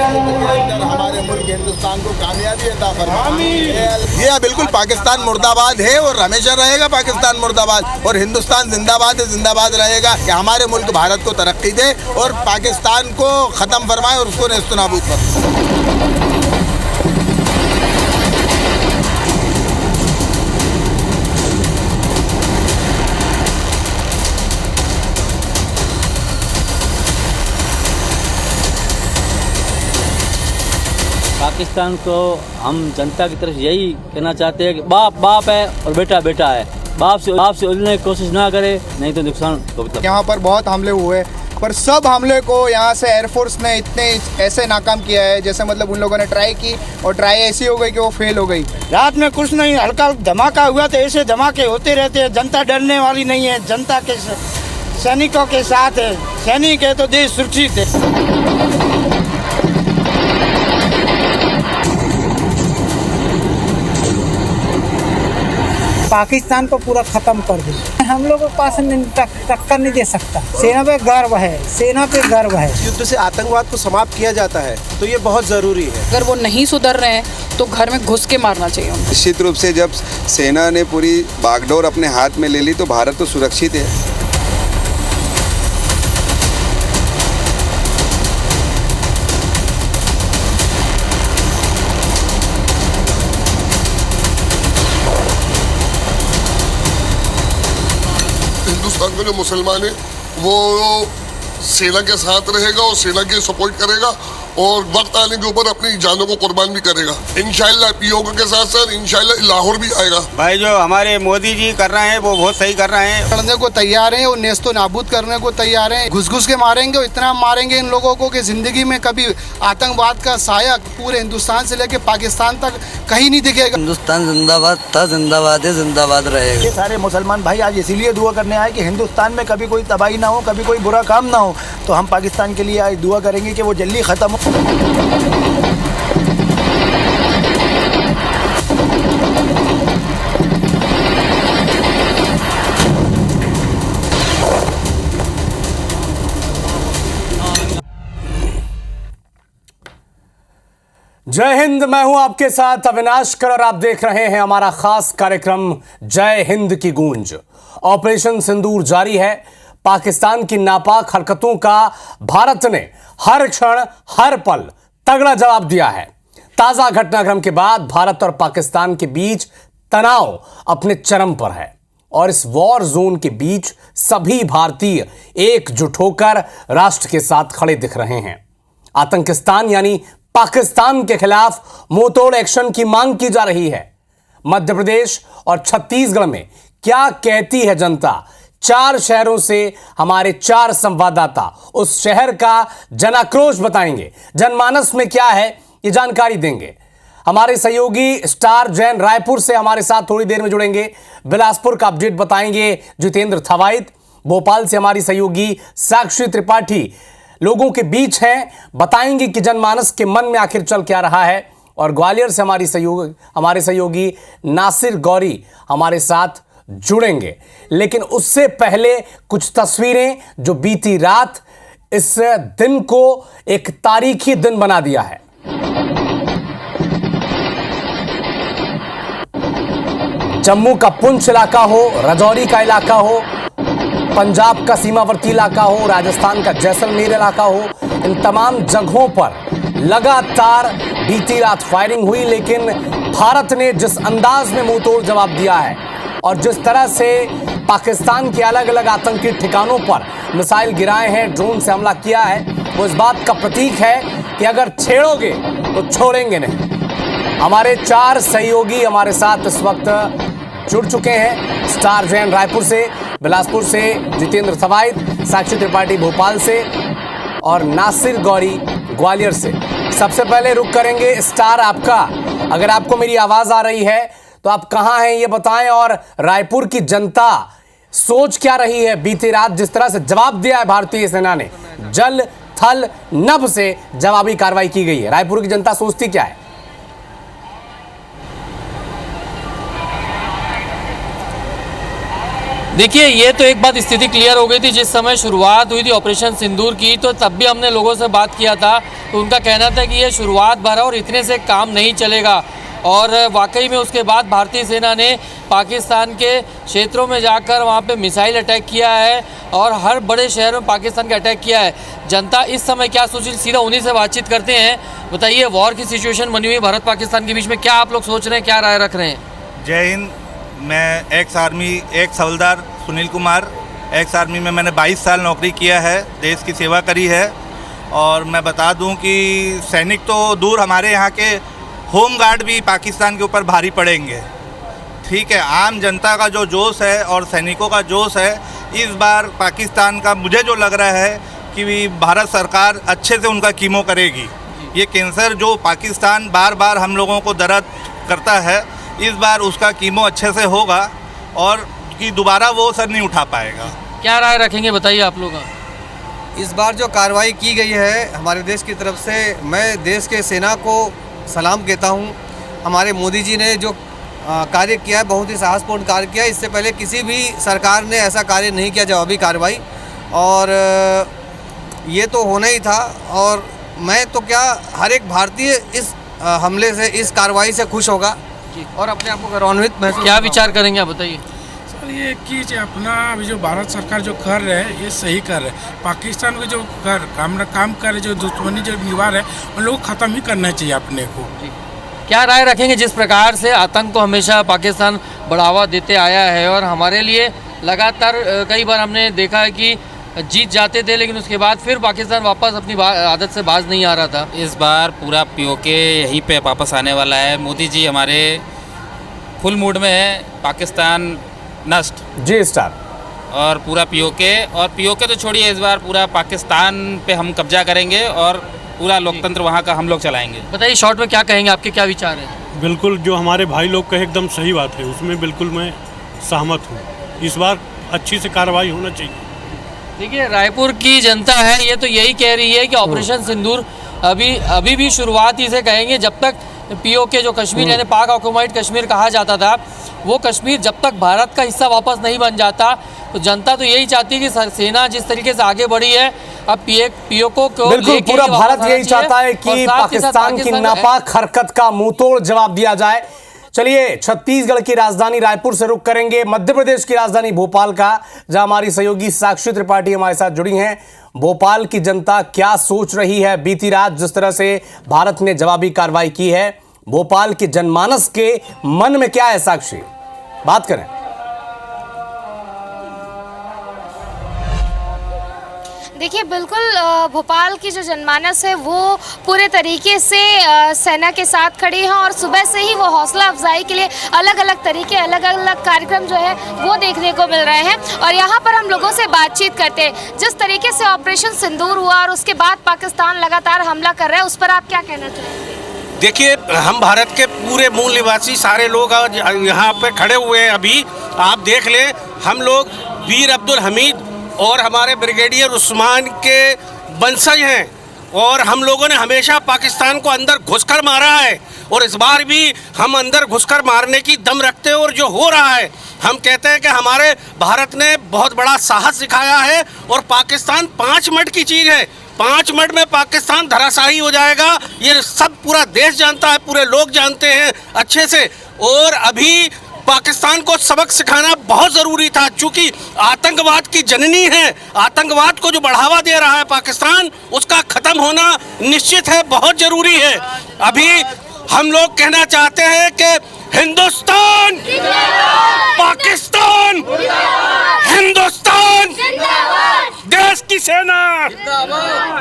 हमारे मुल्क हिंदुस्तान को कामयाबी अता फरमाए। ये बिल्कुल पाकिस्तान मुर्दाबाद है और हमेशा रहेगा पाकिस्तान मुर्दाबाद, और हिंदुस्तान जिंदाबाद है, जिंदाबाद रहेगा। कि हमारे मुल्क भारत को तरक्की दे और पाकिस्तान को ख़त्म फरमाए और उसको नेस्तनाबूद फरमाए। पाकिस्तान को हम जनता की तरफ यही कहना चाहते हैं कि बाप बाप है और बेटा बेटा है। बाप से उलझने की कोशिश ना करे, नहीं तो नुकसान भुगतना। यहाँ पर बहुत हमले हुए, पर सब हमले को यहाँ से एयरफोर्स ने इतने ऐसे नाकाम किया है, जैसे मतलब उन लोगों ने ट्राई की और ट्राई ऐसी हो गई कि वो फेल हो गई। रात में कुछ नहीं, हल्का धमाका हुआ तो ऐसे धमाके होते रहते हैं। जनता डरने वाली नहीं है, जनता के सैनिकों के साथ है। सैनिक है तो देश सुरक्षित है। पाकिस्तान को पूरा खत्म कर दे। हम लोग को पास टक्कर नहीं दे सकता। सेना पे गर्व है, सेना पे गर्व है। युद्ध से आतंकवाद को समाप्त किया जाता है तो ये बहुत ज़रूरी है। अगर वो नहीं सुधर रहे हैं तो घर में घुस के मारना चाहिए उनको। निश्चित रूप से जब सेना ने पूरी बागडोर अपने हाथ में ले ली तो भारत तो सुरक्षित है। हिंदुस्तान का जो मुसलमान है वो सेना के साथ रहेगा और सेना की सपोर्ट करेगा और वक्त आने के ऊपर अपनी जानों को कुर्बान भी करेगा। इंशाल्लाह पीओके के साथ साथ इंशाल्लाह लाहौर भी आएगा। भाई जो हमारे मोदी जी कर रहे हैं वो बहुत सही कर रहे हैं। लड़ने को तैयार हैं और नेस्तो नाबूद करने को तैयार हैं। घुस घुस के मारेंगे और इतना मारेंगे इन लोगों को कि जिंदगी में कभी आतंकवाद का साया पूरे हिंदुस्तान से लेके पाकिस्तान तक कहीं नहीं दिखेगा। हिंदुस्तान जिंदाबाद था, जिंदाबाद है, जिंदाबाद रहेगा। ये सारे मुसलमान भाई आज इसीलिए दुआ करने आए कि हिंदुस्तान में कभी कोई तबाही ना हो, कभी कोई बुरा काम ना हो। तो हम पाकिस्तान के लिए आज दुआ करेंगे कि वो जल्दी ख़त्म हो। जय हिंद। मैं हूं आपके साथ अविनाश कर और आप देख रहे हैं हमारा खास कार्यक्रम जय हिंद की गूंज। ऑपरेशन सिंदूर जारी है। पाकिस्तान की नापाक हरकतों का भारत ने हर क्षण हर पल तगड़ा जवाब दिया है। ताजा घटनाक्रम के बाद भारत और पाकिस्तान के बीच तनाव अपने चरम पर है और इस वॉर जोन के बीच सभी भारतीय एकजुट होकर राष्ट्र के साथ खड़े दिख रहे हैं। आतंकिस्तान यानी पाकिस्तान के खिलाफ मुंहतोड़ एक्शन की मांग की जा रही है। मध्य प्रदेश और छत्तीसगढ़ में क्या कहती है जनता? 4 शहरों से हमारे 4 संवाददाता उस शहर का जनाक्रोश बताएंगे। जनमानस में क्या है ये जानकारी देंगे। हमारे सहयोगी स्टार जैन रायपुर से हमारे साथ थोड़ी देर में जुड़ेंगे। बिलासपुर का अपडेट बताएंगे जितेंद्र थवाइत। भोपाल से हमारी सहयोगी साक्षी त्रिपाठी लोगों के बीच हैं, बताएंगे कि जनमानस के मन में आखिर चल क्या रहा है। और ग्वालियर से हमारे सहयोगी नासिर गौरी हमारे साथ जुड़ेंगे। लेकिन उससे पहले कुछ तस्वीरें जो बीती रात इस दिन को एक तारीखी दिन बना दिया है। जम्मू का पुंछ इलाका हो, राजौरी का इलाका हो, पंजाब का सीमावर्ती इलाका हो, राजस्थान का जैसलमेर इलाका हो, इन तमाम जगहों पर लगातार बीती रात फायरिंग हुई। लेकिन भारत ने जिस अंदाज में मुंहतोड़ जवाब दिया है और जिस तरह से पाकिस्तान के अलग अलग आतंकी ठिकानों पर मिसाइल गिराए हैं, ड्रोन से हमला किया है, वो इस बात का प्रतीक है कि अगर छेड़ोगे तो छोड़ेंगे नहीं। हमारे 4 सहयोगी हमारे साथ इस वक्त जुड़ चुके हैं। स्टार जैन रायपुर से, बिलासपुर से जितेंद्र थवाइत, साक्षी त्रिपाठी भोपाल से और नासिर गौरी ग्वालियर से। सबसे पहले रुक करेंगे स्टार आपका। अगर आपको मेरी आवाज आ रही है तो आप कहां हैं ये बताएं, और रायपुर की जनता सोच क्या रही है? बीती रात जिस तरह से जवाब दिया है भारतीय सेना ने, जल थल नभ से जवाबी कार्रवाई की गई है, रायपुर की जनता सोचती क्या है? देखिए, ये तो एक बात स्थिति क्लियर हो गई थी। जिस समय शुरुआत हुई थी ऑपरेशन सिंदूर की, तो तब भी हमने लोगों से बात किया था, तो उनका कहना था कि ये शुरुआत भर है और इतने से काम नहीं चलेगा। और वाकई में उसके बाद भारतीय सेना ने पाकिस्तान के क्षेत्रों में जाकर वहाँ पे मिसाइल अटैक किया है और हर बड़े शहर में पाकिस्तान का अटैक किया है। जनता इस समय क्या सोच रही, सीधा उन्हीं से बातचीत करते हैं। बताइए, वॉर की सिचुएशन बनी हुई भारत पाकिस्तान के बीच में, क्या आप लोग सोच रहे हैं, क्या राय रख रहे हैं? जय हिंद। मैं एक्स आर्मी, एक्स हवलदार सुनील कुमार। एक्स आर्मी में मैंने 22 साल नौकरी किया है, देश की सेवा करी है। और मैं बता दूं कि सैनिक तो दूर, हमारे यहाँ के होम गार्ड भी पाकिस्तान के ऊपर भारी पड़ेंगे। ठीक है, आम जनता का जो जोश है और सैनिकों का जोश है, इस बार पाकिस्तान का मुझे जो लग रहा है कि भारत सरकार अच्छे से उनका कीमो करेगी। ये कैंसर जो पाकिस्तान बार बार हम लोगों को दर्द करता है, इस बार उसका कीमो अच्छे से होगा और कि दोबारा वो सर नहीं उठा पाएगा। क्या राय रखेंगे, बताइए आप लोग। इस बार जो कार्रवाई की गई है हमारे देश की तरफ से, मैं देश के सेना को सलाम कहता हूं। हमारे मोदी जी ने जो कार्य किया है, बहुत ही साहसपूर्ण कार्य किया है। इससे पहले किसी भी सरकार ने ऐसा कार्य नहीं किया, जवाबी कार्रवाई, और ये तो होना ही था। और मैं तो क्या, हर एक भारतीय इस हमले से, इस कार्रवाई से खुश होगा और अपने आप को गौरवान्वित महसूस। क्या विचार करेंगे आप, बताइए। सर, ये कि अपना अभी जो भारत सरकार जो कर रहे हैं, ये सही कर रहे हैं। पाकिस्तान के जो काम कर रहे, जो दुश्मनी जो निभा रहे, उन लोगों को ख़त्म ही करना चाहिए अपने को। क्या राय रखेंगे, जिस प्रकार से आतंक को हमेशा पाकिस्तान बढ़ावा देते आया है और हमारे लिए लगातार कई बार हमने देखा है कि जीत जाते थे, लेकिन उसके बाद फिर पाकिस्तान वापस अपनी आदत से बाज नहीं आ रहा था। इस बार पूरा पीओके यहीं पे वापस आने वाला है। मोदी जी हमारे फुल मूड में है। पाकिस्तान नष्ट जी स्टार और पूरा पीओके तो छोड़िए, इस बार पूरा पाकिस्तान पे हम कब्जा करेंगे और पूरा लोकतंत्र वहाँ का हम लोग चलाएंगे। बताइए, शॉर्ट में क्या कहेंगे, आपके क्या विचार हैं? बिल्कुल, जो हमारे भाई लोग कहे एकदम सही बात है, उसमें बिल्कुल मैं सहमत हूँ। इस बार अच्छी से कार्रवाई होना चाहिए। देखिए, रायपुर की जनता है, ये तो यही कह रही है कि ऑपरेशन सिंदूर अभी भी शुरुआत ही से कहेंगे। जब तक पीओके जो कश्मीर यानी पाक ऑक्युपाइड कश्मीर कहा जाता था, वो कश्मीर जब तक भारत का हिस्सा वापस नहीं बन जाता, तो जनता तो यही चाहती है कि सेना जिस तरीके से आगे बढ़ी है, अब पीओके को बिल्कुल पूरा भारत यही चाहता है कि पाकिस्तान की नापाक हरकत का मुंहतोड़ जवाब दिया जाए। चलिए, छत्तीसगढ़ की राजधानी रायपुर से रुख करेंगे मध्य प्रदेश की राजधानी भोपाल का, जहां हमारी सहयोगी साक्षी त्रिपाठी हमारे साथ जुड़ी हैं। भोपाल की जनता क्या सोच रही है बीती रात जिस तरह से भारत ने जवाबी कार्रवाई की है, भोपाल के जनमानस के मन में क्या है, साक्षी बात करें। देखिए, बिल्कुल भोपाल की जो जनमानस है वो पूरे तरीके से सेना के साथ खड़ी है और सुबह से ही वो हौसला अफजाई के लिए अलग अलग तरीके, अलग अलग कार्यक्रम जो है वो देखने को मिल रहे हैं। और यहाँ पर हम लोगों से बातचीत करते हैं। जिस तरीके से ऑपरेशन सिंदूर हुआ और उसके बाद पाकिस्तान लगातार हमला कर रहा है, उस पर आप क्या कहना चाहेंगे? देखिए, हम भारत के पूरे मूल निवासी सारे लोग यहाँ पे खड़े हुए हैं। अभी आप देख लें, हम लोग वीर अब्दुल हमीद और हमारे ब्रिगेडियर उस्मान के वंशज हैं और हम लोगों ने हमेशा पाकिस्तान को अंदर घुसकर मारा है और इस बार भी हम अंदर घुसकर मारने की दम रखते हैं। और जो हो रहा है, हम कहते हैं कि हमारे भारत ने बहुत बड़ा साहस दिखाया है और पाकिस्तान 5 मिनट की चीज़ है। 5 मिनट में पाकिस्तान धराशायी हो जाएगा, ये सब पूरा देश जानता है, पूरे लोग जानते हैं अच्छे से। और अभी पाकिस्तान को सबक सिखाना बहुत ज़रूरी था, क्योंकि आतंकवाद की जननी है। आतंकवाद को जो बढ़ावा दे रहा है पाकिस्तान, उसका ख़त्म होना निश्चित है, बहुत ज़रूरी है। अभी हम लोग कहना चाहते हैं कि हिंदुस्तान, पाकिस्तान, हिंदुस्तान, देश की सेना,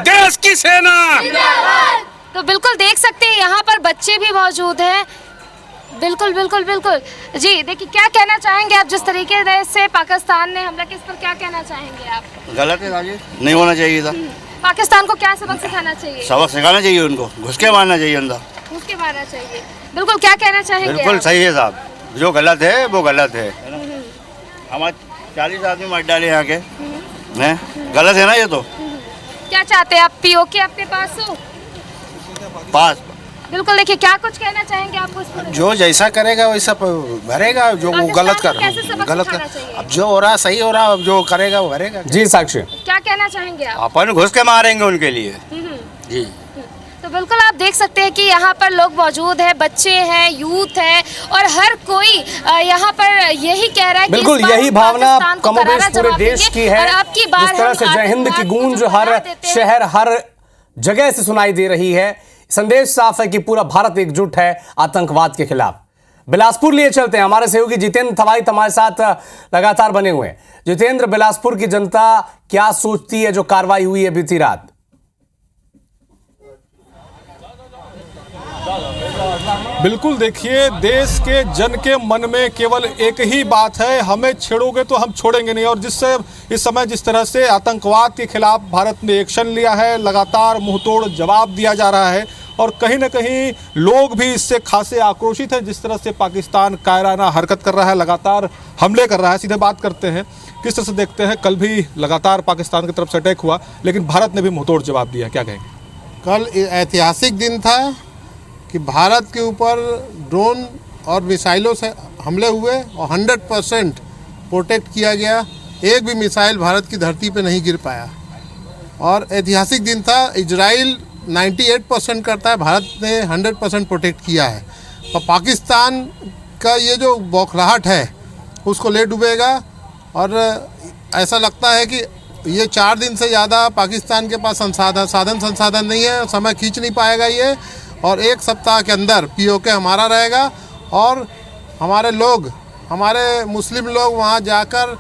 देश की सेना। तो बिल्कुल देख सकते हैं यहाँ पर बच्चे भी मौजूद हैं। बिल्कुल बिल्कुल बिल्कुल जी। देखिए, क्या कहना चाहेंगे आप, जिस तरीके से पाकिस्तान ने हमला किया, इस पर क्या कहना चाहेंगे आप? गलत है राजे, नहीं होना चाहिए था। पाकिस्तान को क्या सबक सिखाना चाहिए? सबक सिखाना चाहिए, उनको घुस के मारना चाहिए, अंदर घुस के मारना चाहिए। बिल्कुल, क्या कहना चाहेंगे? बिल्कुल सही है साहब, जो गलत है वो गलत है। हमारे 40 आदमी मार डाले यहाँ के, गलत है ना ये तो। क्या चाहते हैं आप, पीओके अपने पास हो? पास बिल्कुल, देखिए क्या कुछ कहना चाहेंगे आप उस पर? जो जैसा करेगा वैसा भरेगा, जो वो गलत कर अब जो हो रहा सही हो रहा, अब जो करेगा वो भरेगा। जी साक्षी, क्या कहना चाहेंगे आप? अपन घुस के मारेंगे उनके लिए जी। तो बिल्कुल आप देख सकते हैं कि यहाँ पर लोग मौजूद हैं, बच्चे हैं, यूथ है और हर कोई यहाँ पर यही कह रहा है कि बिल्कुल यही भावना कमोबेश पूरे देश की है। जिस तरह से जय हिंद की गूंज हर शहर हर जगह से सुनाई दे रही है, संदेश साफ है कि पूरा भारत एकजुट है आतंकवाद के खिलाफ। बिलासपुर लिए चलते हैं, हमारे सहयोगी जितेंद्र थवाइत हमारे साथ लगातार बने हुए हैं। जितेंद्र, बिलासपुर की जनता क्या सोचती है जो कार्रवाई हुई है बीती रात? बिल्कुल, देखिए देश के जन के मन में केवल एक ही बात है, हमें छेड़ोगे तो हम छोड़ेंगे नहीं। और जिससे इस समय जिस तरह से आतंकवाद के खिलाफ भारत ने एक्शन लिया है, लगातार मुंहतोड़ जवाब दिया जा रहा है और कहीं ना कहीं लोग भी इससे खासे आक्रोशित हैं। जिस तरह से पाकिस्तान कायराना हरकत कर रहा है, लगातार हमले कर रहा है। सीधे बात करते हैं, किस तरह से देखते हैं? कल भी लगातार पाकिस्तान की तरफ से अटैक हुआ, लेकिन भारत ने भी मुंहतोड़ जवाब दिया, क्या कहेंगे? कल ऐतिहासिक दिन था कि भारत के ऊपर ड्रोन और मिसाइलों से हमले हुए और 100% प्रोटेक्ट किया गया। एक भी मिसाइल भारत की धरती पे नहीं गिर पाया और ऐतिहासिक दिन था। इजराइल 98% करता है, भारत ने 100% प्रोटेक्ट किया है। और पाकिस्तान का ये जो बौखलाहट है उसको ले डूबेगा और ऐसा लगता है कि ये 4 दिन से ज़्यादा पाकिस्तान के पास संसाधन नहीं है, समय खींच नहीं पाएगा ये। और 1 सप्ताह के अंदर POK हमारा रहेगा और हमारे लोग, हमारे मुस्लिम लोग वहाँ जाकर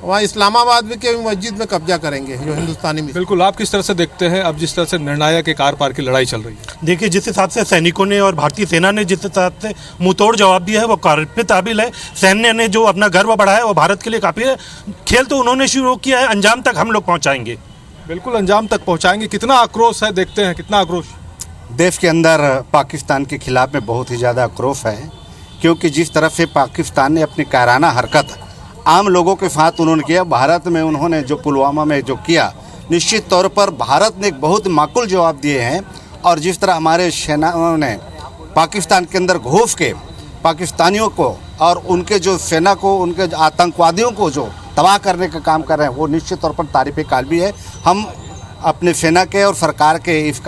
वहाँ इस्लामाबाद में के मस्जिद में कब्जा करेंगे जो हिंदुस्तानी में। बिल्कुल, आप किस तरह से देखते हैं अब जिस तरह से निर्णायक एक आर पार की लड़ाई चल रही है? देखिए, जिस हिसाब से सैनिकों ने और भारतीय सेना ने जिस हिसाब से मुंहतोड़ जवाब दिया है वो काबिल है। सैन्य ने जो अपना गर्व बढ़ाया वो भारत के लिए काफ़ी है। खेल तो उन्होंने शुरू किया है, अंजाम तक हम लोग पहुँचाएंगे। बिल्कुल, अंजाम तक पहुँचाएंगे। कितना आक्रोश है, देखते हैं कितना आक्रोश देश के अंदर पाकिस्तान के खिलाफ में बहुत ही ज़्यादा आक्रोश है, क्योंकि जिस तरह से पाकिस्तान ने अपनी कायराना हरकत आम लोगों के साथ उन्होंने किया, भारत में उन्होंने जो पुलवामा में जो किया, निश्चित तौर पर भारत ने एक बहुत माकूल जवाब दिए हैं। और जिस तरह हमारे सेनाओं ने पाकिस्तान के अंदर घुस के पाकिस्तानियों को और उनके जो सेना को, उनके आतंकवादियों को जो तबाह करने का काम कर रहे हैं, वो निश्चित तौर पर तारीफ़ काबिल है। हम अपने सेना के और सरकार के इस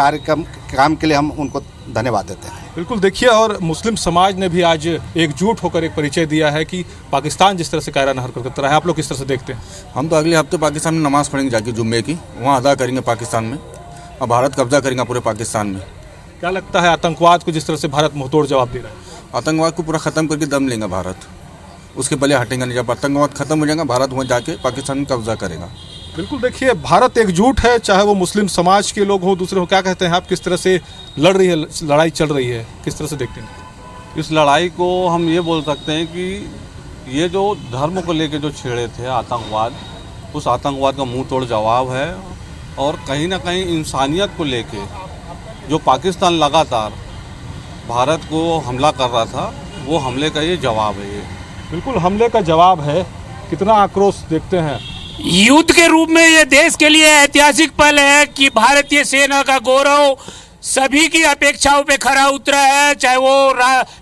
काम के लिए हम उनको धन्यवाद देते हैं। बिल्कुल, देखिए, और मुस्लिम समाज ने भी आज एकजुट होकर एक परिचय दिया है कि पाकिस्तान जिस तरह से कायराना हरकत करता रहा है। आप लोग किस तरह से देखते हैं? हम तो अगले हफ्ते पाकिस्तान में नमाज़ पढ़ेंगे जाके जुम्मे की, वहाँ अदा करेंगे पाकिस्तान में और भारत कब्जा करेंगे पूरे पाकिस्तान में। क्या लगता है आतंकवाद को जिस तरह से भारत मुंहतोड़ जवाब दे रहा है? आतंकवाद को पूरा ख़त्म करके दम लेंगे भारत, उसके पहले हटेंगे नहीं। जब आतंकवाद खत्म हो जाएगा, भारत वहाँ जाके पाकिस्तान में कब्जा करेगा। बिल्कुल, देखिए, भारत एकजुट है, चाहे वो मुस्लिम समाज के लोग हो, दूसरे हो। क्या कहते हैं आप, किस तरह से लड़ाई चल रही है, किस तरह से देखते हैं? इस लड़ाई को हम ये बोल सकते हैं कि ये जो धर्म को लेके जो छेड़े थे आतंकवाद, उस आतंकवाद का मुंह तोड़ जवाब है। और कहीं ना कहीं इंसानियत को लेके जो पाकिस्तान लगातार भारत को हमला कर रहा था, वो हमले का ये जवाब है। ये बिल्कुल हमले का जवाब है। कितना आक्रोश देखते हैं। युद्ध के रूप में ये देश के लिए ऐतिहासिक पल है कि भारतीय सेना का गौरव सभी की अपेक्षाओं पे खरा उतरा है, चाहे वो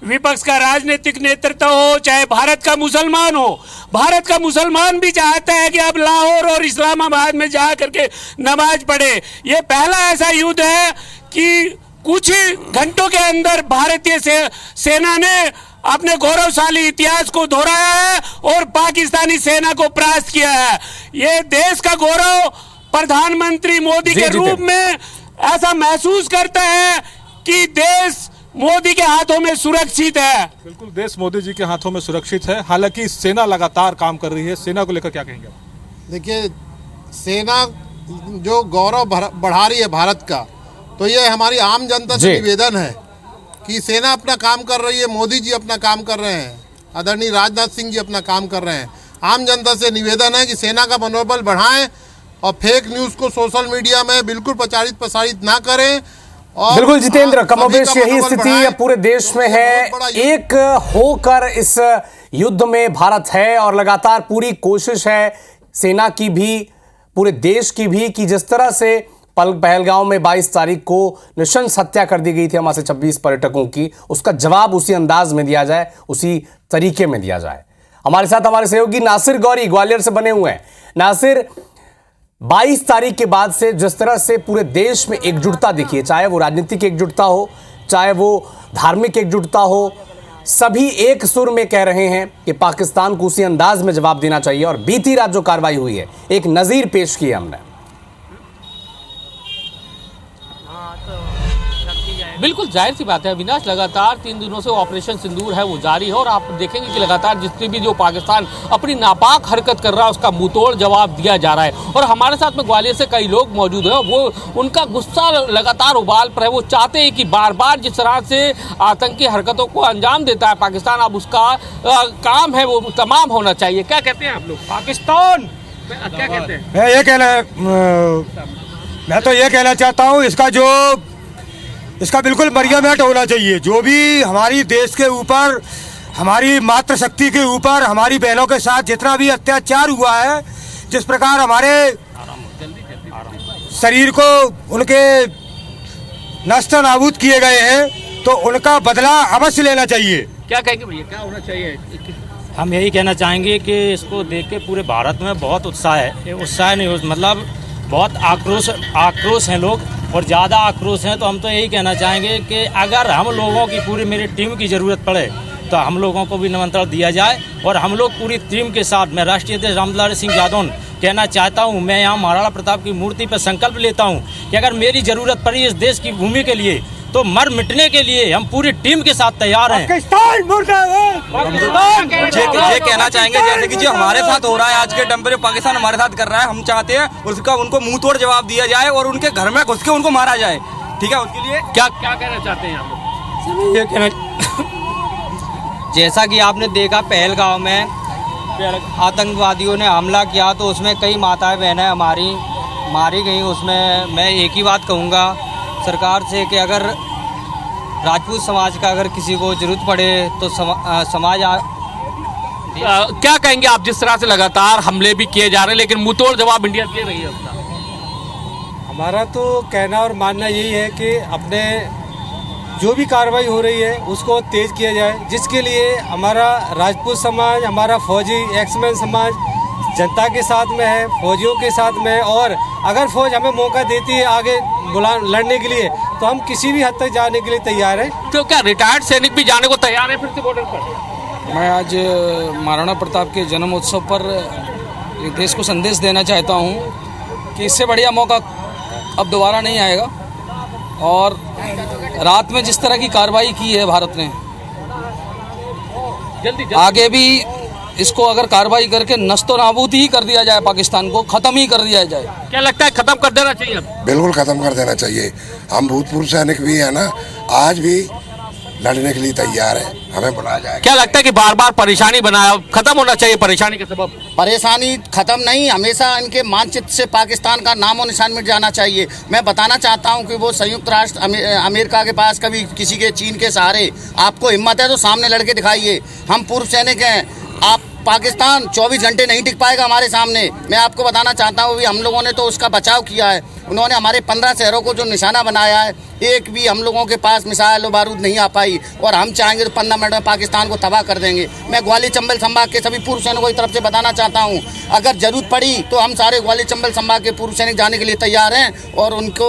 विपक्ष का राजनीतिक नेतृत्व हो, चाहे भारत का मुसलमान हो। भारत का मुसलमान भी चाहता है कि अब लाहौर और इस्लामाबाद में जा करके नमाज पढ़े। ये पहला ऐसा युद्ध है कि कुछ घंटों के अंदर भारतीय सेना ने अपने गौरवशाली इतिहास को दोहराया है और पाकिस्तानी सेना को परास्त किया है। ये देश का गौरव प्रधानमंत्री मोदी के रूप में ऐसा महसूस करता है कि देश मोदी के हाथों में सुरक्षित है। बिल्कुल, देश मोदी जी के हाथों में सुरक्षित है। हालांकि सेना लगातार काम कर रही है। सेना को लेकर क्या कहेंगे? देखिए, सेना जो गौरव बढ़ा रही है भारत का, तो ये हमारी आम जनता से निवेदन है कि सेना अपना काम कर रही है, मोदी जी अपना काम कर रहे हैं, आदरणीय राजनाथ सिंह जी अपना काम कर रहे हैं। आम जनता से निवेदन है कि सेना का मनोबल बढ़ाएं और फेक न्यूज़ को सोशल मीडिया में बिल्कुल प्रचारित प्रसारित ना करें। और बिल्कुल जितेंद्र, कमोबेश यही स्थिति पूरे देश में है। एक होकर इस युद्ध में भारत है और लगातार पूरी कोशिश है सेना की भी, पूरे देश की भी, कि जिस तरह से पहलगांव में 22 तारीख को नृशंस हत्या कर दी गई थी हमारे 26 पर्यटकों की, उसका जवाब उसी अंदाज में दिया जाए, उसी तरीके में दिया जाए। हमारे साथ हमारे सहयोगी नासिर गौरी ग्वालियर से बने हुए हैं। नासिर, 22 तारीख के बाद से जिस तरह से पूरे देश में एकजुटता दिखी है, चाहे वो राजनीतिक एकजुटता हो, चाहे वो धार्मिक एकजुटता हो, सभी एक सुर में कह रहे हैं कि पाकिस्तान को उसी अंदाज में जवाब देना चाहिए। और बीती रात जो कार्रवाई हुई है, एक नजीर पेश की है हमने। बिल्कुल जाहिर सी बात है अविनाश, लगातार 3 दिनों से ऑपरेशन सिंदूर है वो जारी है और आप देखेंगे कि लगातार जितने भी जो पाकिस्तान अपनी नापाक हरकत कर रहा है उसका मुंहतोड़ जवाब दिया जा रहा है। और हमारे साथ में ग्वालियर से कई लोग मौजूद हैं, वो उनका गुस्सा लगातार उबाल पर है। वो चाहते हैं कि बार बार जिस तरह से आतंकी हरकतों को अंजाम देता है पाकिस्तान, अब उसका काम है वो तमाम होना चाहिए। क्या कहते हैं आप लोग? पाकिस्तान क्या कहते हैं? मैं तो ये कहना चाहता हूँ, इसका बिल्कुल मरियमैट होना चाहिए। जो भी हमारी देश के ऊपर, हमारी मातृशक्ति के ऊपर, हमारी बहनों के साथ जितना भी अत्याचार हुआ है, जिस प्रकार हमारे शरीर को उनके नष्ट नाबूद किए गए हैं, तो उनका बदला अवश्य लेना चाहिए। क्या कहेंगे भैया, क्या होना चाहिए? हम यही कहना चाहेंगे कि इसको देख के पूरे भारत में बहुत उत्साह है। ये उत्साह नहीं, मतलब बहुत आक्रोश हैं लोग, और ज़्यादा आक्रोश हैं। तो हम तो यही कहना चाहेंगे कि अगर हम लोगों की पूरी मेरी टीम की ज़रूरत पड़े तो हम लोगों को भी निमंत्रण दिया जाए, और हम लोग पूरी टीम के साथ, मैं राष्ट्रीय अध्यक्ष रामदुलारी सिंह यादव कहना चाहता हूँ, मैं यहाँ महाराणा प्रताप की मूर्ति पर संकल्प लेता हूँ कि अगर मेरी ज़रूरत पड़ी इस देश की भूमि के लिए तो मर मिटने के लिए हम पूरी टीम के साथ तैयार हैं। ये कहना चाहेंगे जैसे कि जो हमारे साथ हो रहा है आज के टाइम पे, जो पाकिस्तान हमारे साथ कर रहा है, हम चाहते हैं उसका उनको मुंह तोड़ जवाब दिया जाए और उनके घर में घुस के उनको मारा जाए। ठीक है, उसके लिए क्या कहना चाहते हैं आप लोग? ये कहना जैसा कि आपने देखा पहलगांव में आतंकवादियों ने हमला किया, तो उसमें कई माताएं बहनें हमारी मारी गई। उसमें मैं एक ही बात कहूँगा सरकार से कि अगर राजपूत समाज का अगर किसी को जरूरत पड़े तो समाज क्या कहेंगे आप, जिस तरह से लगातार हमले भी किए जा रहे हैं लेकिन मुंहतोड़ जवाब इंडिया दे रही है अपना? हमारा तो कहना और मानना यही है कि अपने जो भी कार्रवाई हो रही है उसको तेज किया जाए, जिसके लिए हमारा राजपूत समाज, हमारा फौजी एक्समैन समाज जनता के साथ में है, फौजियों के साथ में है। और अगर फौज हमें मौका देती है आगे लड़ने के लिए, तो हम किसी भी हद तक जाने के लिए तैयार हैं। तो क्या रिटायर्ड सैनिक भी जाने को तैयार है फिर से बॉर्डर पर? मैं आज महाराणा प्रताप के जन्म उत्सव पर देश को संदेश देना चाहता हूँ कि इससे बढ़िया मौका अब दोबारा नहीं आएगा। और रात में जिस तरह की कार्रवाई की है भारत ने, आगे भी इसको अगर कार्रवाई करके नस्तो नाबूद ही कर दिया जाए, पाकिस्तान को खत्म ही कर दिया जाए। क्या लगता है खत्म कर देना चाहिए? बिल्कुल खत्म कर देना चाहिए। हम भूतपूर्व सैनिक भी है ना, आज भी लड़ने के लिए तैयार है, हमें बुलाया जाए। क्या लगता है कि बार बार परेशानी बनाया, खत्म होना चाहिए परेशानी के सबब? परेशानी खत्म नहीं, हमेशा इनके मानचित्र से पाकिस्तान का नामो निशान मिट जाना चाहिए। मैं बताना चाहता हूं कि वो संयुक्त राष्ट्र अमेरिका के पास कभी किसी के चीन के सहारे, आपको हिम्मत है तो सामने लड़के दिखाइए। हम पूर्व सैनिक हैं, आप पाकिस्तान 24 घंटे नहीं टिक पाएगा हमारे सामने। मैं आपको बताना चाहता हूँ, हम लोगों ने तो उसका बचाव किया है। उन्होंने हमारे 15 शहरों को जो निशाना बनाया है, एक भी हम लोगों के पास मिसाइल और बारूद नहीं आ पाई, और हम चाहेंगे तो 15 मिनट में पाकिस्तान को तबाह कर देंगे। मैं ग्वालियर चंबल संभाग के सभी पूर्व सैनिकों की तरफ से बताना चाहता हूँ, अगर जरूरत पड़ी तो हम सारे ग्वालियर चंबल संभाग के पूर्व सैनिक जाने के लिए तैयार हैं और उनको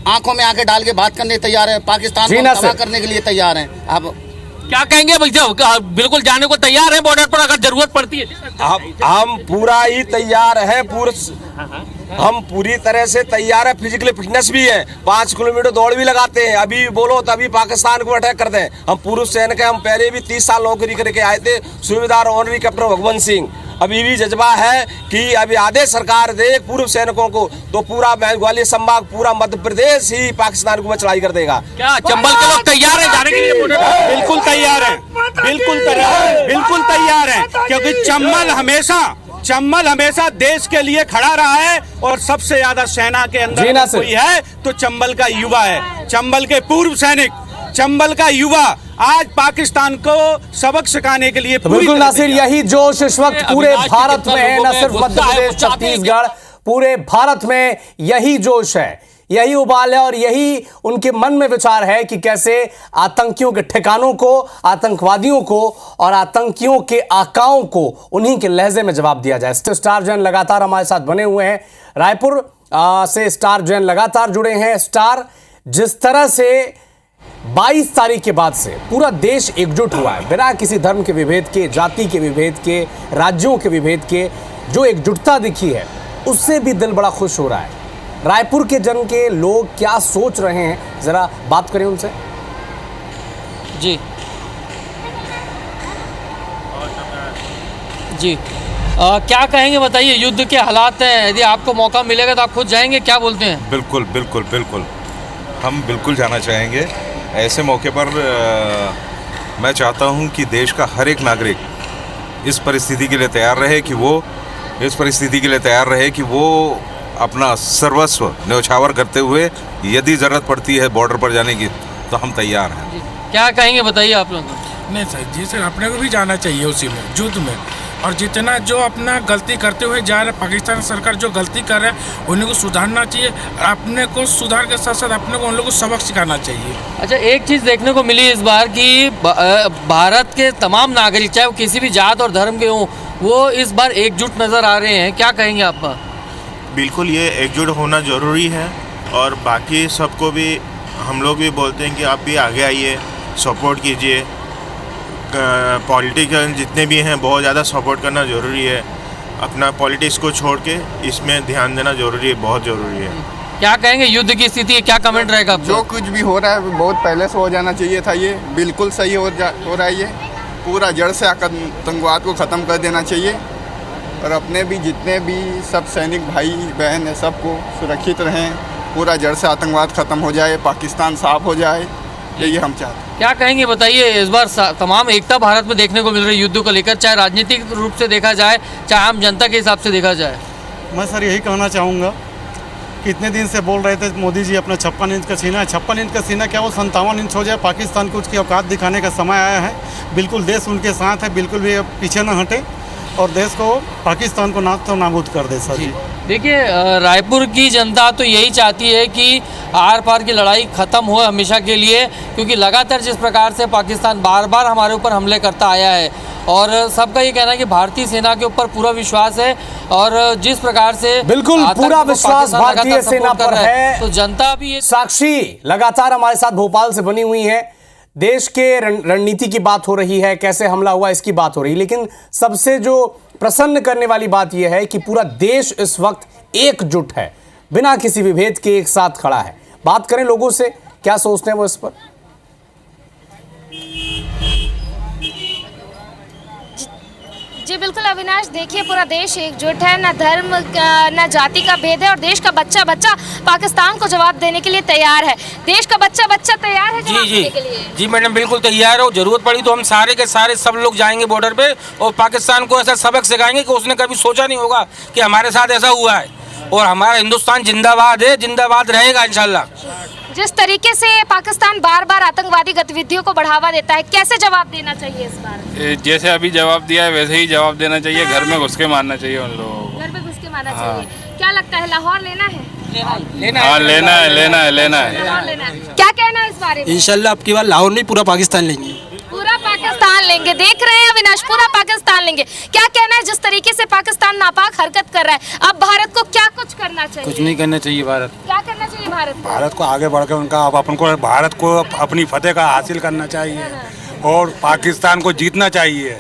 आंखों में आंखें डाल के बात करने तैयार है, पाकिस्तान को तबाह करने के लिए तैयार हैं। अब क्या कहेंगे भैया? बिल्कुल जाने को तैयार है बॉर्डर पर अगर जरूरत पड़ती है? हम पूरा ही तैयार है, हम पूरी तरह से तैयार है। फिजिकल फिटनेस भी है, 5 किलोमीटर दौड़ भी लगाते हैं। अभी बोलो तो अभी पाकिस्तान को अटैक कर दें। हम पूर्व सैनिक हैं, हम पहले भी 30 साल नौकरी करके आए थे, सूबेदार ऑनरी कैप्टन भगवंत सिंह। अभी भी जज्बा है कि अभी आदेश सरकार दे पूर्व सैनिकों को, तो पूरा ग्वालियर संभाग, पूरा मध्य प्रदेश ही पाकिस्तान को चढ़ाई कर देगा। क्या चंबल के लोग तैयार हैं जाने के लिए? बिल्कुल तैयार है, बिल्कुल तैयार है, क्योंकि चंबल हमेशा देश के लिए खड़ा रहा है। और सबसे ज्यादा सेना के अंदर कोई है तो चंबल का युवा है, चंबल के पूर्व सैनिक, चंबल का युवा आज पाकिस्तान को सबक सिखाने के लिए। तो बिल्कुल नासिर, यही जोश इस वक्त पूरे भारत में है, न सिर्फ मध्य प्रदेश, छत्तीसगढ़, पूरे भारत में यही जोश है, यही उबाल है और यही उनके मन में विचार है कि कैसे आतंकियों के ठिकानों को, आतंकवादियों को और आतंकियों के आकाओं को उन्हीं के लहजे में जवाब दिया जाए। स्टार जैन लगातार हमारे साथ बने हुए हैं, रायपुर से स्टार जैन लगातार जुड़े हैं। स्टार, जिस तरह से 22 तारीख के बाद से पूरा देश एकजुट हुआ है, बिना किसी धर्म के विभेद के, जाति के विभेद के, राज्यों के विभेद के, जो एकजुटता दिखी है उससे भी दिल बड़ा खुश हो रहा है। रायपुर के जन के लोग क्या सोच रहे हैं, जरा बात करें उनसे। जी जी क्या कहेंगे बताइए, युद्ध के हालात हैं, यदि आपको मौका मिलेगा तो आप खुद जाएंगे, क्या बोलते हैं? बिल्कुल बिल्कुल बिल्कुल, हम बिल्कुल जाना चाहेंगे। ऐसे मौके पर मैं चाहता हूं कि देश का हर एक नागरिक इस परिस्थिति के लिए तैयार रहे कि वो अपना सर्वस्व न्यौछावर करते हुए यदि ज़रूरत पड़ती है बॉर्डर पर जाने की तो हम तैयार हैं। क्या कहेंगे बताइए आप लोग? नहीं सर जी, सर अपने को भी जाना चाहिए उसी में, युद्ध में। और जितना जो अपना गलती करते हुए जा रहे, पाकिस्तान सरकार जो गलती कर रहे हैं उन्हें को सुधारना चाहिए, अपने को सुधार के साथ साथ अपने को उन लोगों को सबक सिखाना चाहिए। अच्छा, एक चीज़ देखने को मिली इस बार कि भारत के तमाम नागरिक, चाहे वो किसी भी जात और धर्म के हों, वो इस बार एकजुट नज़र आ रहे हैं, क्या कहेंगे आप? बिल्कुल, ये एकजुट होना ज़रूरी है और बाकी सबको भी हम लोग भी बोलते हैं कि आप भी आगे आइए, सपोर्ट कीजिए। पॉलिटिकल जितने भी हैं बहुत ज़्यादा सपोर्ट करना ज़रूरी है, अपना पॉलिटिक्स को छोड़ के इसमें ध्यान देना ज़रूरी है, बहुत ज़रूरी है। क्या कहेंगे युद्ध की स्थिति, क्या कमेंट रहेगा आपको? जो कुछ भी हो रहा है बहुत पहले से हो जाना चाहिए था, ये बिल्कुल सही हो रहा है। ये पूरा जड़ से आतंकवाद को ख़त्म कर देना चाहिए और अपने भी जितने भी सब सैनिक भाई बहन है सबको सुरक्षित रहें, पूरा जड़ से आतंकवाद ख़त्म हो जाए, पाकिस्तान साफ हो जाए, यही हम चाहते हैं। क्या कहेंगे बताइए, इस बार तमाम एकता भारत में देखने को मिल रही है युद्ध को लेकर, चाहे राजनीतिक रूप से देखा जाए, चाहे आम जनता के हिसाब से देखा जाए? मैं सर यही कहना चाहूँगा कि इतने दिन से बोल रहे थे मोदी जी अपना 56 इंच का सीना है, 56 इंच का सीना क्या वो 57 इंच हो जाए। पाकिस्तान को उसकी औकात दिखाने का समय आया है। बिल्कुल देश उनके साथ है, बिल्कुल भी पीछे न हटे और देश को, पाकिस्तान को नाक तो नाबूद कर दे सर जी। देखिए, रायपुर की जनता तो यही चाहती है कि आर पार की लड़ाई ख़त्म हो हमेशा के लिए, क्योंकि लगातार जिस प्रकार से पाकिस्तान बार बार हमारे ऊपर हमले करता आया है और सबका ये कहना है कि भारतीय सेना के ऊपर पूरा विश्वास है और जिस प्रकार से बिल्कुल पूरा विश्वास भारतीय सेना पर है, तो जनता भी ये साक्षी लगातार हमारे साथ भोपाल से बनी हुई है। देश के रणनीति की बात हो रही है, कैसे हमला हुआ इसकी बात हो रही है, लेकिन सबसे जो प्रसन्न करने वाली बात यह है कि पूरा देश इस वक्त एकजुट है, बिना किसी विभेद के एक साथ खड़ा है। बात करें लोगों से, क्या सोचते हैं वो इस पर? जी बिल्कुल अविनाश, देखिए पूरा देश एकजुट है, ना धर्म ना जाति का भेद है और देश का बच्चा बच्चा पाकिस्तान को जवाब देने के लिए तैयार है। देश का बच्चा बच्चा तैयार है जवाब देने के लिए। जी मैडम, बिल्कुल तैयार हो, जरूरत पड़ी तो हम सारे के सारे सब लोग जाएंगे बॉर्डर पे और पाकिस्तान को ऐसा सबक सिखाएंगे कि उसने कभी सोचा नहीं होगा कि हमारे साथ ऐसा हुआ है। और हमारा हिंदुस्तान जिंदाबाद है, जिंदाबाद रहेगा इंशाल्लाह। जिस तरीके से पाकिस्तान बार बार आतंकवादी गतिविधियों को बढ़ावा देता है, कैसे जवाब देना चाहिए इस बार? जैसे अभी जवाब दिया है वैसे ही जवाब देना चाहिए, घर में घुस के मारना चाहिए उन लोगों को। घर में घुस के मारना चाहिए। क्या लगता है, लाहौर लेना है? हाँ, लेना है। क्या कहना है इस बारे में? इंशाल्लाह अब की बार लाहौर नहीं, पूरा पाकिस्तान लेंगे। पूरा पाकिस्तान लेंगे, देख रहे हैं अविनाश, पूरा पाकिस्तान लेंगे। क्या कहना है, जिस तरीके से पाकिस्तान नापाक हरकत कर रहा है, अब भारत को क्या कुछ करना चाहिए? कुछ नहीं करना चाहिए भारत। क्या करना चाहिए भारत को? भारत को आगे बढ़कर उनका, अब अपन को भारत को अपनी फतेह का हासिल करना चाहिए और पाकिस्तान को जीतना चाहिए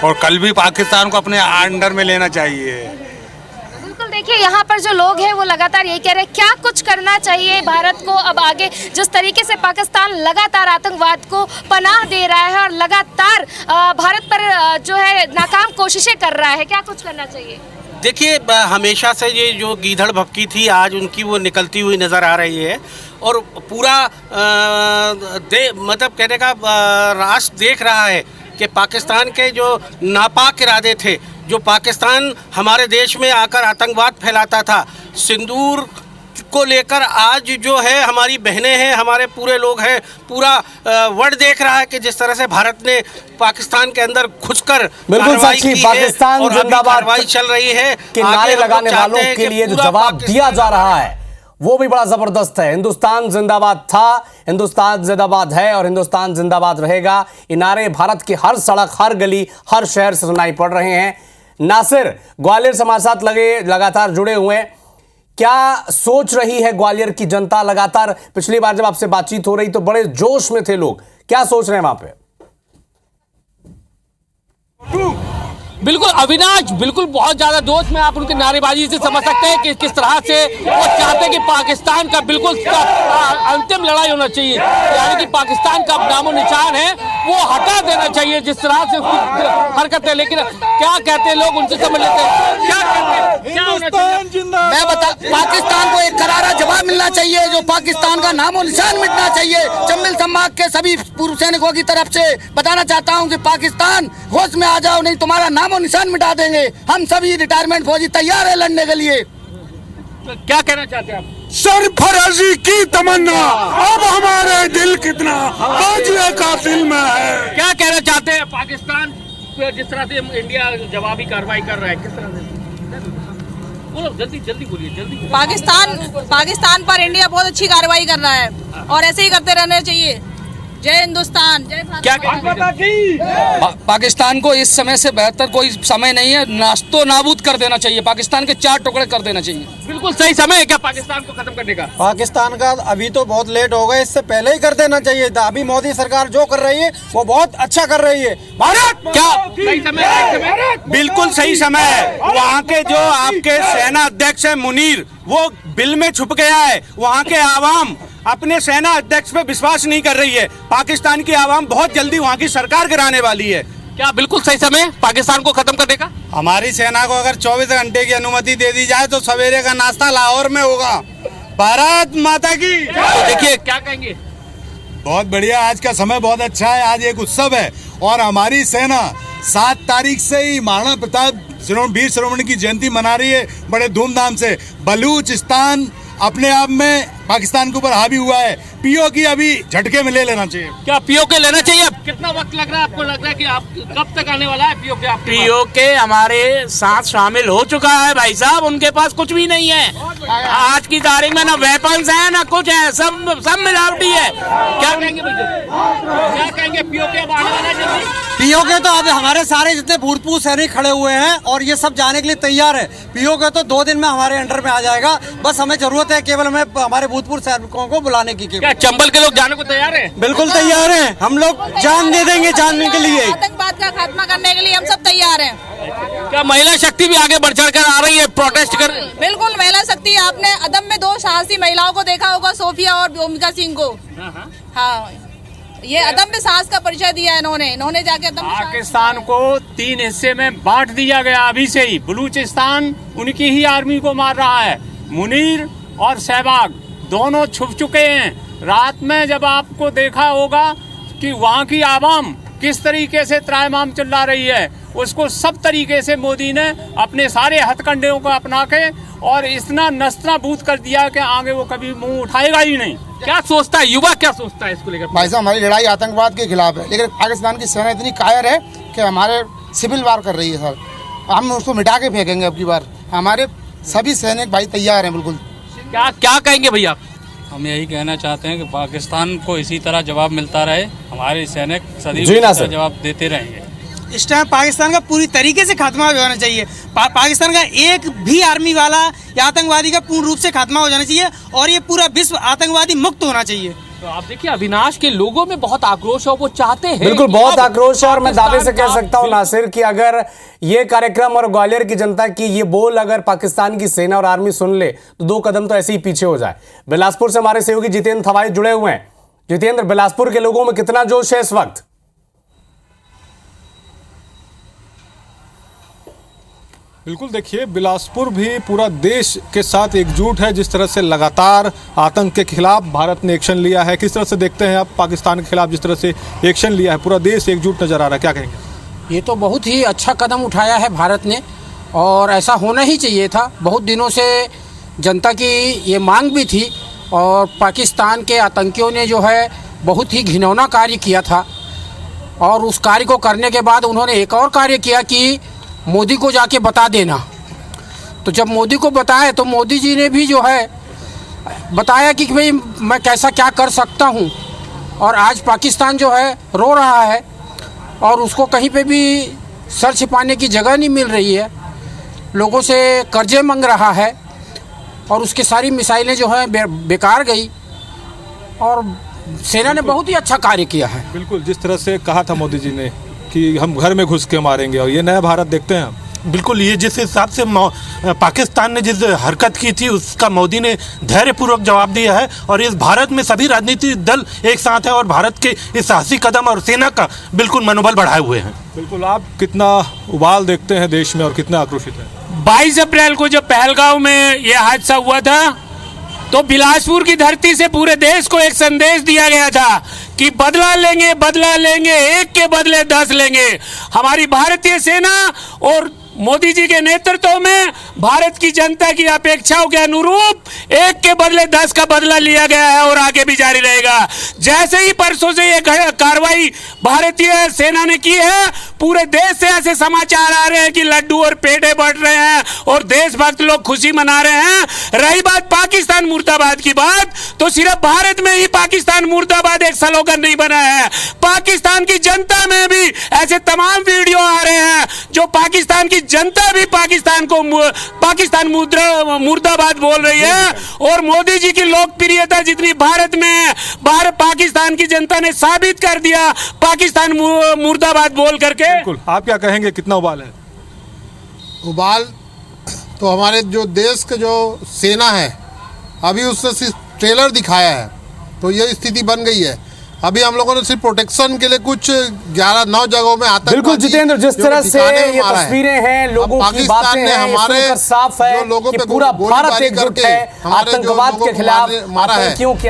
और कल भी पाकिस्तान को अपने अंडर में लेना चाहिए। देखिए यहाँ पर जो लोग हैं वो लगातार यही कह रहे हैं, क्या कुछ करना चाहिए भारत को अब आगे, जिस तरीके से पाकिस्तान लगातार आतंकवाद को पनाह दे रहा है और लगातार भारत पर जो है नाकाम कोशिशें कर रहा है, क्या कुछ करना चाहिए? देखिए, हमेशा से ये जो गीदड़ भपकी थी आज उनकी वो निकलती हुई नज़र आ रही है और पूरा मतलब कहने का राष्ट्र देख रहा है कि पाकिस्तान के जो नापाक इरादे थे, जो पाकिस्तान हमारे देश में आकर आतंकवाद फैलाता था, सिंदूर को लेकर आज जो है हमारी बहनें हैं, हमारे पूरे लोग हैं, पूरा वर्ल्ड देख रहा है कि जिस तरह से भारत ने पाकिस्तान के अंदर घुसकर बिल्कुल कार्रवाई साक्षी, की पाकिस्तान है और अभी जिंदाबाद कार्रवाई चल रही है के नारे लगाने वालों के लिए जो जवाब दिया जा रहा है वो भी बड़ा जबरदस्त है। हिंदुस्तान जिंदाबाद था, हिंदुस्तान जिंदाबाद है और हिंदुस्तान जिंदाबाद रहेगा। ये नारे भारत की हर सड़क, हर गली, हर शहर से सुनाई पड़ रहे हैं। नासिर, ग्वालियर से हमारे साथ लगातार जुड़े हुए हैं, क्या सोच रही है ग्वालियर की जनता? लगातार पिछली बार जब आपसे बातचीत हो रही तो बड़े जोश में थे लोग, क्या सोच रहे हैं वहां पे? बिल्कुल अविनाश, बिल्कुल बहुत ज्यादा जोश में आप उनकी नारेबाजी से समझ सकते हैं कि किस तरह से वो चाहते हैं कि पाकिस्तान का बिल्कुल अंतिम लड़ाई होना चाहिए, यानी कि पाकिस्तान का नामो निशान है वो हटा देना चाहिए जिस तरह से हरकतें। लेकिन क्या कहते हैं लोग, उनसे समझ लेते हैं क्या कहते हैं, क्या होना चाहिए। मैं बता, पाकिस्तान को एक करारा जवाब मिलना चाहिए, जो पाकिस्तान का नामो निशान मिटना चाहिए। चंबल संभाग के सभी पूर्व सैनिकों की तरफ से बताना चाहता हूं कि पाकिस्तान होश में आ जाओ, नहीं तुम्हारा नामो निशान मिटा देंगे। हम सभी रिटायरमेंट फौजी तैयार है लड़ने के लिए। क्या कहना चाहते हैं आप? सरफराजी की तमन्ना अब हमारे दिल कितना बाजिए का दिल में है। क्या कहना चाहते हैं पाकिस्तान जिस तरह से इंडिया जवाबी कार्रवाई कर रहा है, किस तरह से? बोलो जल्दी जल्दी बोलिए, जल्दी। पाकिस्तान पर इंडिया बहुत अच्छी कार्रवाई कर रहा है और ऐसे ही करते रहना चाहिए। जय हिंदुस्तान, जय भारत। पाकिस्तान को इस समय से बेहतर कोई समय नहीं है, नास्तो नाबूद कर देना चाहिए, पाकिस्तान के 4 टुकड़े कर देना चाहिए। बिल्कुल सही समय है क्या पाकिस्तान को खत्म करने का? पाकिस्तान का अभी तो बहुत लेट हो गए, इससे पहले ही कर देना चाहिए था। अभी मोदी सरकार जो कर रही है वो बहुत अच्छा कर रही है। भारत क्या सही समय? बिल्कुल सही समय है। वहाँ के जो आपके सेना अध्यक्ष है मुनीर, वो बिल में छुप गया है। वहाँ के आवाम अपने सेना अध्यक्ष पे विश्वास नहीं कर रही है। पाकिस्तान की आवाम बहुत जल्दी वहाँ की सरकार गिराने वाली है। क्या बिल्कुल सही समय पाकिस्तान को खत्म करने का? हमारी सेना को अगर 24 घंटे की अनुमति दे दी जाए तो सवेरे का नाश्ता लाहौर में होगा। भारत माता की। तो देखिए क्या कहेंगे। बहुत बढ़िया, आज का समय बहुत अच्छा है। आज एक उत्सव है और हमारी सेना 7 तारीख से ही महाराणा प्रताप वीर शिरोमणि की जयंती मना रही है बड़े धूमधाम से। बलूचिस्तान अपने आप में पाकिस्तान के ऊपर हावी हुआ है। पीओके अभी झटके में ले लेना चाहिए। क्या पीओके लेना चाहिए? अब कितना वक्त लग रहा है आपको? लग रहा है कि आप कब तक आने वाला है पीओके? पीओके हमारे साथ शामिल हो चुका है भाई साहब, उनके पास कुछ भी नहीं है आज की तारीख में, ना वेपन्स है ना कुछ है, सब मिलावटी है। क्या कहेंगे भैया, क्या कहेंगे? पीओके अब आने वाला है जल्दी? पीओके तो अब हमारे सारे जितने भूतपूर्व सैनिक खड़े हुए हैं और ये सब जाने के लिए तैयार है। पीओके तो 2 दिन में हमारे अंडर में आ जाएगा। बस हमें जरूरत है केवल हमें हमारे भूतपूर्व सैनिकों को बुलाने की। क्या चंबल के लोग जाने को तैयार हैं? बिल्कुल तैयार हैं। हम लोग जान दे देंगे जानने के लिए। आतंकवाद का खात्मा करने के लिए हम सब तैयार हैं। क्या महिला शक्ति भी आगे बढ़ चढ़ कर आ रही है प्रोटेस्ट कर? बिल्कुल महिला शक्ति। आपने अदम में 2 साहसी महिलाओं को देखा होगा, सोफिया और भूमिका सिंह को। हाँ, ये अदम्य साहस का परिचय दिया है इन्होंने जाके पाकिस्तान को 3 हिस्से में बांट दिया गया अभी से ही। बलूचिस्तान उनकी ही आर्मी को मार रहा है। मुनीर और सहबाग दोनों छुप चुके हैं। रात में जब आपको देखा होगा कि वहाँ की आवाम किस तरीके से त्राहिमाम चिल्ला रही है, उसको सब तरीके से मोदी ने अपने सारे हथकंडों को अपना के और इतना नस्ताबूद कर दिया कि आगे वो कभी मुंह उठाएगा ही नहीं। क्या सोचता है युवा, क्या सोचता है इसको लेकर? भाई साहब, हमारी लड़ाई आतंकवाद के खिलाफ है, लेकिन पाकिस्तान की सेना इतनी कायर है कि हमारे सिविल वार कर रही है सर। हम उसको मिटा के फेंकेंगे अब की बार। हमारे सभी सैनिक भाई तैयार हैं बिल्कुल। क्या कहेंगे भैया? हम यही कहना चाहते हैं कि पाकिस्तान को इसी तरह जवाब मिलता रहे, हमारे सैनिक सदैव जवाब देते रहेंगे। इस टाइम पाकिस्तान का पूरी तरीके से खात्मा हो जाना चाहिए। पाकिस्तान का एक भी आर्मी वाला या आतंकवादी का पूर्ण रूप से खात्मा हो जाना चाहिए और ये पूरा विश्व आतंकवादी मुक्त होना चाहिए। तो आप देखिए अविनाश के लोगों में बहुत आक्रोश है, वो चाहते हैं बिल्कुल बहुत आक्रोश है। और मैं दावे से कह सकता हूं नासिर कि अगर ये कार्यक्रम और ग्वालियर की जनता की ये बोल अगर पाकिस्तान की सेना और आर्मी सुन ले तो 2 कदम तो ऐसे ही पीछे हो जाए। बिलासपुर से हमारे सहयोगी जितेंद्र थवाई जुड़े हुए हैं। जितेंद्र, बिलासपुर के लोगों में कितना जोश है इस वक्त? बिल्कुल, देखिए बिलासपुर भी पूरा देश के साथ एकजुट है। जिस तरह से लगातार आतंक के खिलाफ भारत ने एक्शन लिया है, किस तरह से देखते हैं आप पाकिस्तान के खिलाफ जिस तरह से एक्शन लिया है, पूरा देश एकजुट नजर आ रहा है, क्या कहेंगे? ये तो बहुत ही अच्छा कदम उठाया है भारत ने और ऐसा होना ही चाहिए था। बहुत दिनों से जनता की ये मांग भी थी और पाकिस्तान के आतंकियों ने जो है बहुत ही घिनौना कार्य किया था और उस कार्य को करने के बाद उन्होंने एक और कार्य किया कि मोदी को जाके बता देना। तो जब मोदी को बताया तो मोदी जी ने भी जो है बताया कि भाई मैं कैसा क्या कर सकता हूँ। और आज पाकिस्तान जो है रो रहा है और उसको कहीं पे भी सर छिपाने की जगह नहीं मिल रही है, लोगों से कर्जे मांग रहा है और उसकी सारी मिसाइलें जो हैं बेकार गई और सेना ने बहुत ही अच्छा कार्य किया है। बिल्कुल, जिस तरह से कहा था मोदी जी ने कि हम घर में घुस के मारेंगे और ये नया भारत देखते हैं। बिल्कुल, ये जिस हिसाब से पाकिस्तान ने जिस हरकत की थी उसका मोदी ने धैर्यपूर्वक जवाब दिया है और इस भारत में सभी राजनीतिक दल एक साथ हैं और भारत के इस साहसी कदम और सेना का बिल्कुल मनोबल बढ़ाए हुए हैं। बिल्कुल, आप कितना उबाल देखते हैं देश में और कितने आक्रोशित हैं? 22 अप्रैल को जब पहलगांव में ये हादसा हुआ था तो बिलासपुर की धरती से पूरे देश को एक संदेश दिया गया था कि बदला लेंगे, बदला लेंगे, एक के बदले 10 लेंगे। हमारी भारतीय सेना और मोदी जी के नेतृत्व में भारत की जनता की अपेक्षाओं के अनुरूप एक के बदले 10 का बदला लिया गया है और आगे भी जारी रहेगा। जैसे ही परसों से ये कार्रवाई भारतीय सेना ने की है, पूरे देश से ऐसे समाचार आ रहे हैं कि लड्डू और पेड़े बढ़ रहे हैं और देशभक्त लोग खुशी मना रहे हैं। रही बात पाकिस्तान मुर्दाबाद की बात, तो सिर्फ भारत में ही पाकिस्तान मुर्दाबाद एक स्लोगन नहीं बना है, पाकिस्तान की जनता में भी ऐसे तमाम वीडियो आ रहे हैं जो पाकिस्तान की जनता भी पाकिस्तान मुर्दाबाद बोल रही है। और मोदी जी की लोकप्रियता जितनी भारत में है, पाकिस्तान की जनता ने साबित कर दिया पाकिस्तान मुर्दाबाद बोल करके। बिल्कुल, आप क्या कहेंगे, कितना उबाल है? उबाल तो हमारे जो देश के जो सेना है अभी उसने सिर्फ ट्रेलर दिखाया है तो ये स्थिति बन गई है। अभी हम लोगों ने सिर्फ प्रोटेक्शन के लिए कुछ 11-9 जगहों में आतंकवादी, बिल्कुल जितेंद्र, जिस तरह से ये तस्वीरें हैं, लोगों की बातें हैं, हमारे साफ है कि पूरा भारत एकजुट है आतंकवाद के खिलाफ, आतंकियों के